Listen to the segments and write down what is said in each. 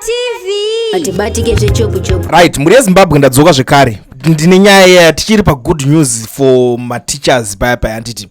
TV atibatike zvechopu chopu. Right, muri Zimbabwe ndadzoka zvekare. Ndine nyaya tichiri pa good news for my teachers paya anditi.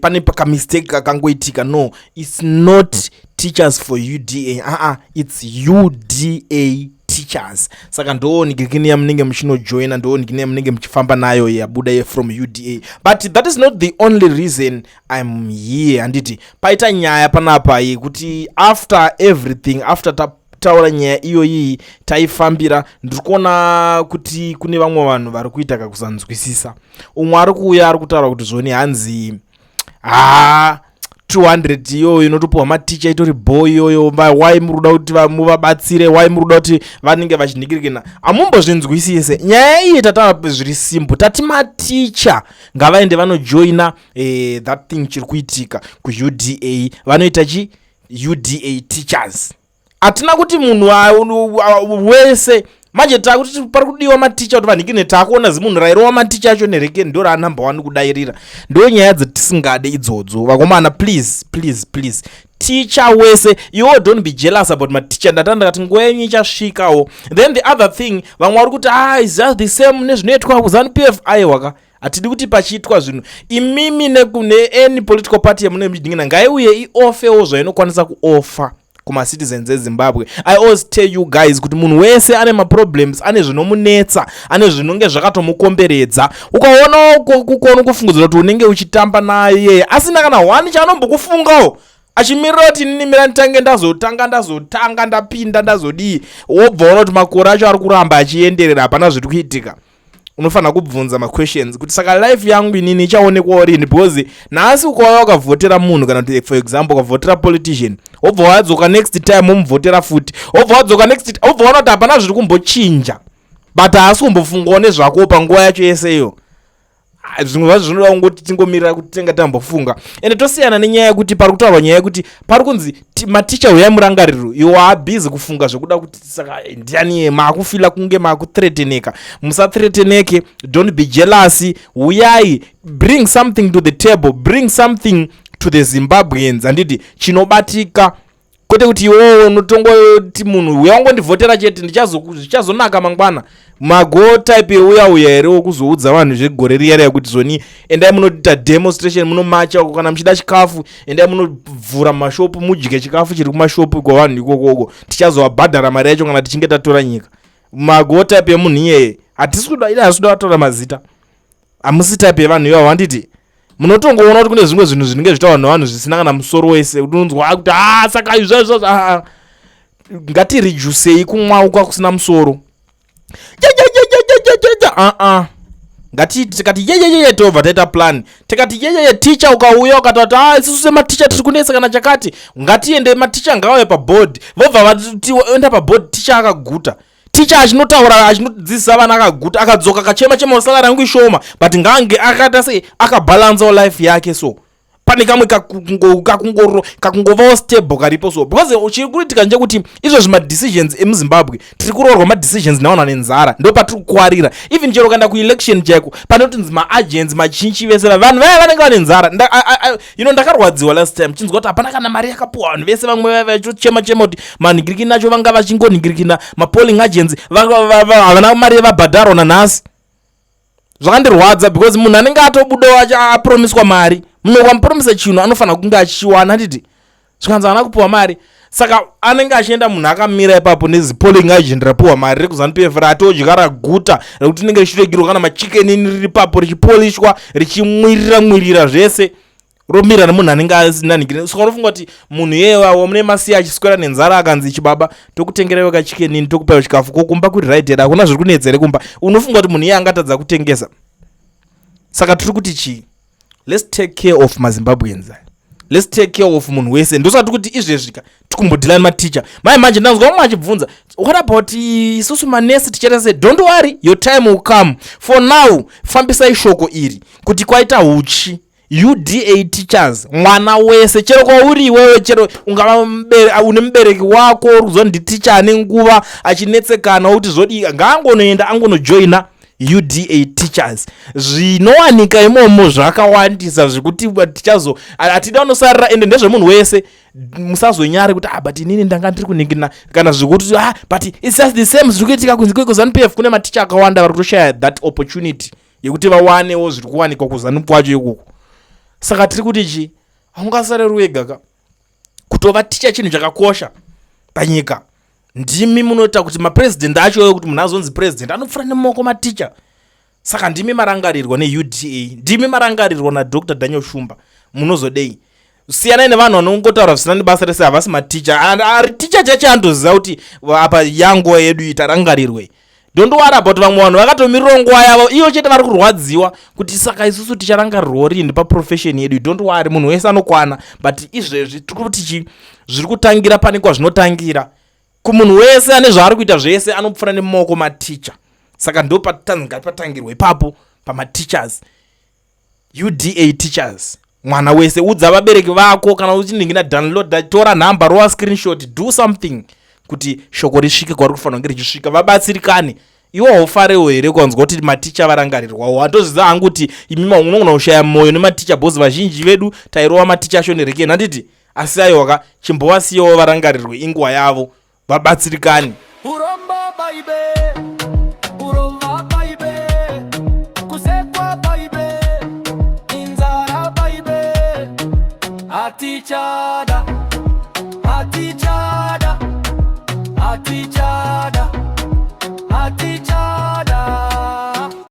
Pane paka mistake kakangoitika. No, it's not teachers for UDA. It's UDA teachers. Saka ndo nigirikini ya mninge mchino joina, ndo nigirikini ya mninge mchifamba nayo ya buda from UDA. But that is not the only reason I'm here anditi. Paita nyaya panapa kuti after everything, after taura nyaya iyo iyi taifambira, ndikuona kuti kune vamwe vanhu vari kuita kakusanzwisisa. Umwe ari kuuya ari kutaura kuti zvoni hanzi 200 iyo inotopiwa maticha itori boy yoyo, why muruda kuti muvabatsire, why muruda kuti vanenge vachiningirikana. Amumbozvinzwisise nyaya iyi. Tatava zviri simple, tati maticha ngavaende vanojoina that thing chiri kuitika ku UDA, vanoita chi UDA teachers. Atina kuti munhu wese manje takuti pari kudiwa maticha kuti vanhikine takuona zimunhu rairowa maticha acho nereke ndora number 1 kudairira. Ndo nyaya dzatisingade idzodzo vakomana. Please teacher wese, you don't be jealous about my teacher. Ndatanda kati nguva yenyu ichasvikawo. Then the other thing vamwe vari kuti is just the same nezvinoitwa kuZANU-PF. Aiwaka atidi kuti pachiitwa zvinhu imimi nekune any political party yamune mudingina ngaiuye iofewo zvainokwanisa kuofa kuma citizens eZimbabwe. I always tell you guys kuti munhu wese ane ma problems, ane zvinomunetsa, ane zvinonge zvakatomukomberedza. Ukaona kukona kufungudzira kuti unenge uchitamba naye asina kana wani chanombokufungawo, achimirira kuti ninimira ntange ndazotanga ndapinda ndazodii, wobva kuti makore acho ari kuramba achienderera hapana zviri kuitika. Unofana kubvunza ma questions kuti saka life yangu inini ichaonekwa rini, because nasi ukauya ukavhotera munhu kana kuti for example ukavhotera politician, wobva wadzoka next time umuvhotera futi, wobva wadzoka next wobva waona kuti hapana zviri kumbochinja, but asi kumbofungawo nezvako panguva yacho yeseyo. Zvimwe zvacho zvinoda kungoti tingomirira kuti tenga tambofunga. Ende tosiyana nenyaya yekuti pari kutaurwa nyaya yekuti pari kunzi maticha uyai murangariro, you are busy kufunga zvokuda kuti saka ndiani maakufila kunge maakuthreateneka. Musathreateneke, don't be jealous. Uyai, bring something to the table, bring something to the Zimbabweans anditi chinobatika. Kwete kuti iwewe unotongoti munhu uyangondivhotera chete ndichazonaka mangwana. Mago type yeuya here wokuzoudza vanhu zvegore riya yekuti zvoni endai munoita demonstration, munomacha kana muchida chikafu, endai munovhura mashopu mudye chikafu chiri kumashopu kwa vanhu ikoko, tichazovabhadhara mari yacho kana tichinge tatora nyika. Mago type yemunhu iyeye hatisi kuda kutora mazita, hamusi type yevanhu iwavo handiti. Munotongoona kuti kune zvimwe zvinhu zvinenge zvitaurwa nevanhu zvisina kana musoro wese, unonzwa kuti saka izvozvo ngatirijusei kumwa kusina musoro. Tikati yeyeye tova taita plan, tikati yeyeye teacher ukauya ukatati isusu sematicha tiri kunetsa kana chakati, ngatiende maticha ngauye paboard. Vobva vati enda paboard teacher akaguta, teacher achinotaura achinodzidzisa vana akaguta, akadzoka akachema salary yangu ishoma, but ngange akata sei akabalance life yake. So pane kamwe kakungovawo stable karipo. So because uchiri kuitika nje kuti izvo ma decisions emuZimbabwe tiri kuroorwa ma decisions naona nenzara, ndo patiri kuwarira. Even chero kaenda ku election chako panoti ma agents machinchi vese vanhu vaya vanenge vane nzara. Ndakarwadziwa last time chinzwa kuti hapana kana mari yakapuwa vanhu vese, vamwe vachochema kuti manhingirikina acho vanga vachingonhingirikina ma polling agents havana mari yavabhadharwa nanhasi. Zvakandirwadza because munhu anenge atobudawo apromiswa mari, munhu wamupromisa chinhu anofana kunge achiwana handiti, zvikanzi havana kupuwa mari. Saka anenge achienda munhu akamira ipapo nezipolling agent rapuwa mari rekuZANU-PF ratodya raguta rekuti rinenge richiregirwa kana machicken riri papo richipolishwa richimwirira zvese, romira nemunhu anenge asinanhingirira. Saka unofunga kuti munhu yewa mune masiya achiswera nenzara akanzi chibaba tokutengerewo kachicken tokupawo chikafu kokumba kuti right here hakuna zviri kunetsa here kumba, unofunga kuti munhu iye angatadza kutengesa. Saka tiri kuti chi, let's take care of maZimbabweans, let's take care of munhu wese. Ndosati kuti izvezvika tikumbodhilani maticha manje ndanzwa umwe achibvunza what about isusu manesi tichata sei. Don't worry, your time will come. For now fambisai shoko iri kuti kwaita uchi UDA teachers, mwana wese chero kwauri iwewe, chero ungava une mubereki wako uzwa ndi teacher ane nguva achinetsekana kuti zvodi ngaangonoenda angonojoina UDA teachers. Zvinowanika imomo zvakawandisa zvekuti tichazo atida unosarira ende ndezvemunhu wese. Musazonyare kuti but inini ndanga ndiri kuningina kana zvekuti but it's just the same zvikuitika kunzi kuZANU-PF kune maticha akawanda vari kutoshaya that opportunity yekuti vawanewo zviri kuwanikwa kuZANU kwacho ikoko. Saka tiri kuti chi haungasareri wega ka kutova ticha chinhu chakakosha panyika. Ndimi munoita kuti mapresident acho kuti munhu azonzi president anopfura nemaoko maticha. Saka ndimi marangarirwa neUDA, ndimi marangarirwa naDr Daniel Shumba. Munozodei siyana nevanhu vanongotaura zvisina nebasa rese havasi maticha. Ari ticha chacho andoziva kuti apa yanguva yedu itarangarirwe. Don't worry about vamwe vanhu vakatomirira nguva yavo iyo chete vari kurwadziwa kuti saka isusu ticharangarirwa rini paprofession yedu. Don't worry, munhu wese anokwana, but izvezvi tiri kuti zviri kutangira pane kwazvinotangira. Kumunhu wese ane zvaari kuita zvese anopfura nemaoko maticha. Saka ndo patangirwa ipapo pamateachers, UDA teachers. Mwana wese udza vabereki vako kana uchiningina download tora nhamba rowa screenshot, do something kuti shoko risvike kwari kufanira kunge richisvika, vabatsirikane. Iwo haufarewo here kwanzwa kuti maticha varangarirwawo. Watoziva hangu kuti imi unogona kushaya moyo nematicha bosi vazhinji vedu tairova maticha acho nerekeni handiti. Asi aiwaka chimbovasiyawo varangarirwe inguva yavo vabatsirikane. Uromba baibe, uromba baibe, kusekwa baibe, inzara baibe, atichada, atichada, atichada.